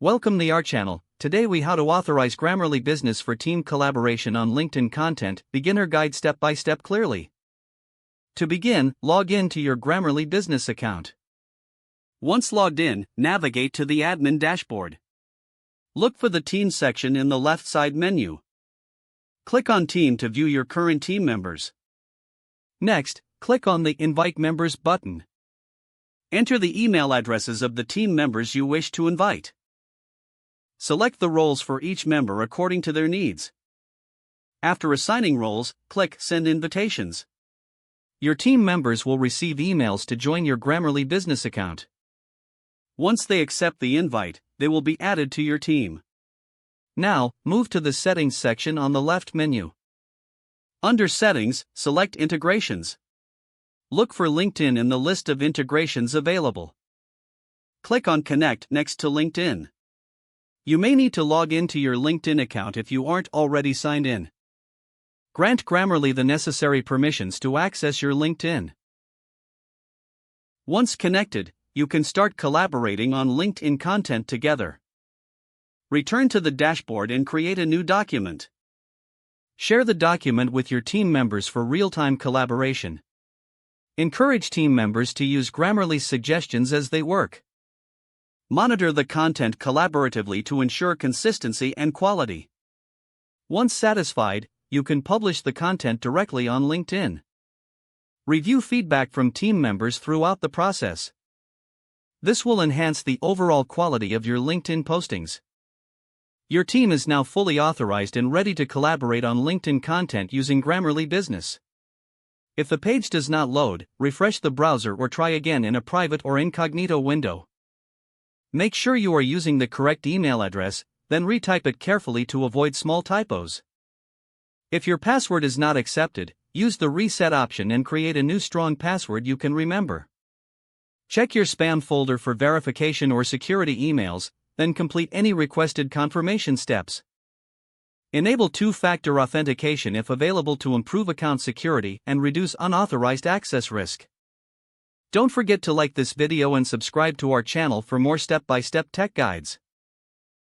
Welcome to our channel. Today we how to authorize Grammarly Business for team collaboration on LinkedIn content, beginner guide step by step clearly. To begin, log in to your Grammarly Business account. Once logged in, navigate to the admin dashboard. Look for the team section in the left side menu. Click on team to view your current team members. Next, click on the invite members button. Enter the email addresses of the team members you wish to invite. Select the roles for each member according to their needs. After assigning roles, click Send Invitations. Your team members will receive emails to join your Grammarly Business account. Once they accept the invite, they will be added to your team. Now, move to the Settings section on the left menu. Under Settings, select Integrations. Look for LinkedIn in the list of integrations available. Click on Connect next to LinkedIn. You may need to log into your LinkedIn account if you aren't already signed in. Grant Grammarly the necessary permissions to access your LinkedIn. Once connected, you can start collaborating on LinkedIn content together. Return to the dashboard and create a new document. Share the document with your team members for real-time collaboration. Encourage team members to use Grammarly's suggestions as they work. Monitor the content collaboratively to ensure consistency and quality. Once satisfied, you can publish the content directly on LinkedIn. Review feedback from team members throughout the process. This will enhance the overall quality of your LinkedIn postings. Your team is now fully authorized and ready to collaborate on LinkedIn content using Grammarly Business. If the page does not load, refresh the browser or try again in a private or incognito window. Make sure you are using the correct email address, then retype it carefully to avoid small typos. If your password is not accepted, use the reset option and create a new strong password you can remember. Check your spam folder for verification or security emails, then complete any requested confirmation steps. Enable two-factor authentication if available to improve account security and reduce unauthorized access risk. Don't forget to like this video and subscribe to our channel for more step-by-step tech guides.